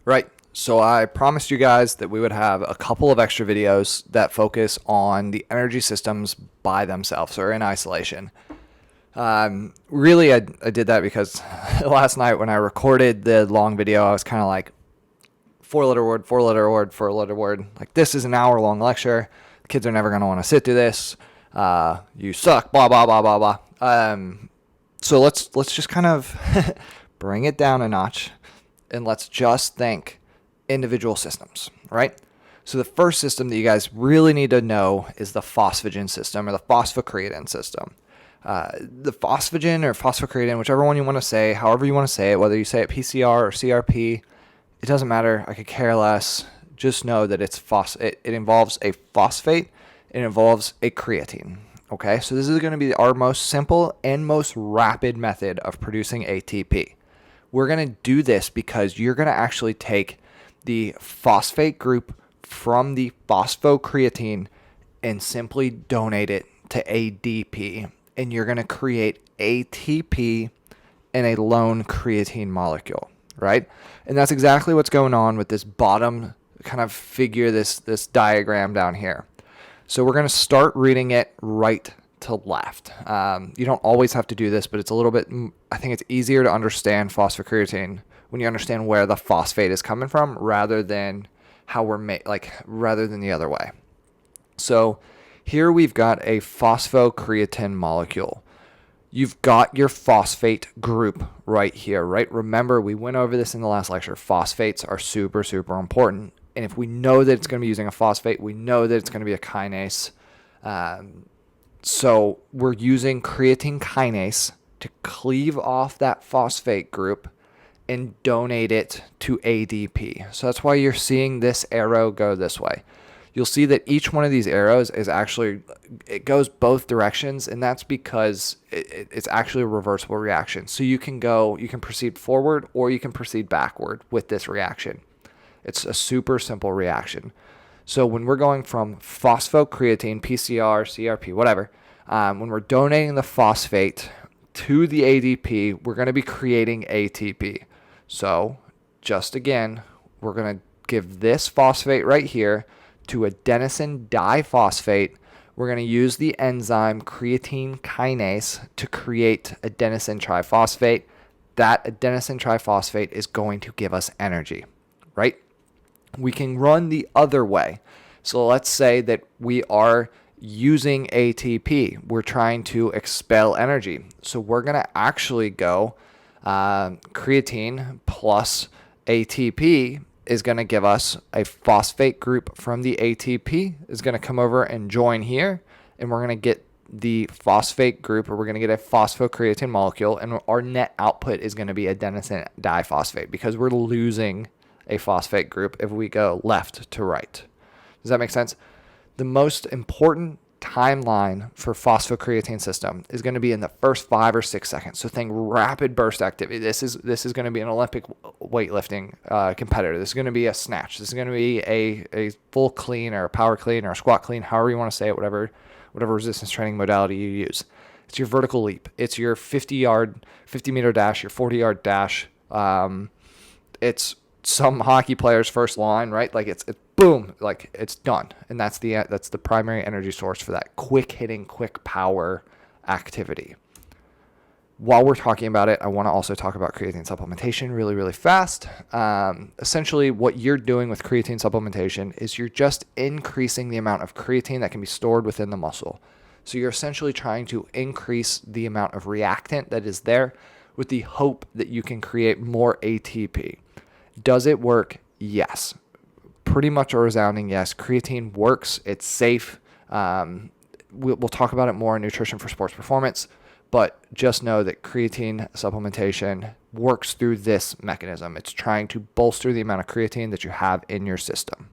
Right. So I promised you guys that we would have a couple of extra videos that focus on the energy systems by themselves or in isolation. Really, I did that because last night when I recorded the long video, I was kind of like, four-letter word, four-letter word, four-letter word. Like, this is an hour-long lecture. The kids are never going to want to sit through this. You suck, blah, blah, blah, blah, blah. So let's just kind of bring it down a notch and let's just think individual systems, right? So the first system that you guys really need to know is the phosphagen system or the phosphocreatine system. The phosphagen or phosphocreatine, whichever one you want to say, however you want to say it, whether you say it PCR or CRP, it doesn't matter. I could care less. Just know that it involves a phosphate. It involves a creatine. Okay, so this is going to be our most simple and most rapid method of producing ATP. We're going to do this because you're going to actually take the phosphate group from the phosphocreatine and simply donate it to ADP. And you're going to create ATP in a lone creatine molecule, right? And that's exactly what's going on with this bottom kind of figure, this diagram down here. So we're going to start reading it right to left. You don't always have to do this, but it's a little bit, I think it's easier to understand phosphocreatine when you understand where the phosphate is coming from rather than how we're made, rather than the other way. So here we've got a phosphocreatine molecule. You've got your phosphate group right here, right? Remember, we went over this in the last lecture. Phosphates are super, super important. And if we know that it's going to be using a phosphate, we know that it's going to be a kinase. So we're using creatine kinase to cleave off that phosphate group and donate it to ADP. So that's why you're seeing this arrow go this way. You'll see that each one of these arrows is actually, it goes both directions, and that's because it's actually a reversible reaction. So you can proceed forward or you can proceed backward with this reaction. It's a super simple reaction. So when we're going from phosphocreatine, PCR, CRP, whatever, when we're donating the phosphate to the ADP, we're going to be creating ATP. So just again, we're going to give this phosphate right here to adenosine diphosphate. We're going to use the enzyme creatine kinase to create adenosine triphosphate. That adenosine triphosphate is going to give us energy, right? We can run the other way. So let's say that we are using ATP. We're trying to expel energy. So we're going to actually go creatine plus ATP is going to give us a phosphate group from the ATP is going to come over and join here, and we're going to get the phosphate group, or we're going to get a phosphocreatine molecule, and our net output is going to be adenosine diphosphate because we're losing a phosphate group if we go left to right. Does that make sense? The most important timeline for phosphocreatine system is going to be in the first 5 or 6 seconds. So think rapid burst activity. This is going to be an Olympic weightlifting competitor. This is going to be a snatch. This is going to be a full clean or a power clean or a squat clean, however you want to say it, whatever resistance training modality you use. It's your vertical leap. It's your 50 meter dash, your 40-yard dash. It's some hockey players' first line, right? Like it's boom, like it's done, and that's the primary energy source for that quick hitting, quick power activity. While we're talking about it, I want to also talk about creatine supplementation really, really fast. Essentially, what you're doing with creatine supplementation is you're just increasing the amount of creatine that can be stored within the muscle. So you're essentially trying to increase the amount of reactant that is there with the hope that you can create more ATP. Does it work? Yes. Pretty much a resounding yes. Creatine works. It's safe. We'll talk about it more in Nutrition for Sports Performance, but just know that creatine supplementation works through this mechanism. It's trying to bolster the amount of creatine that you have in your system.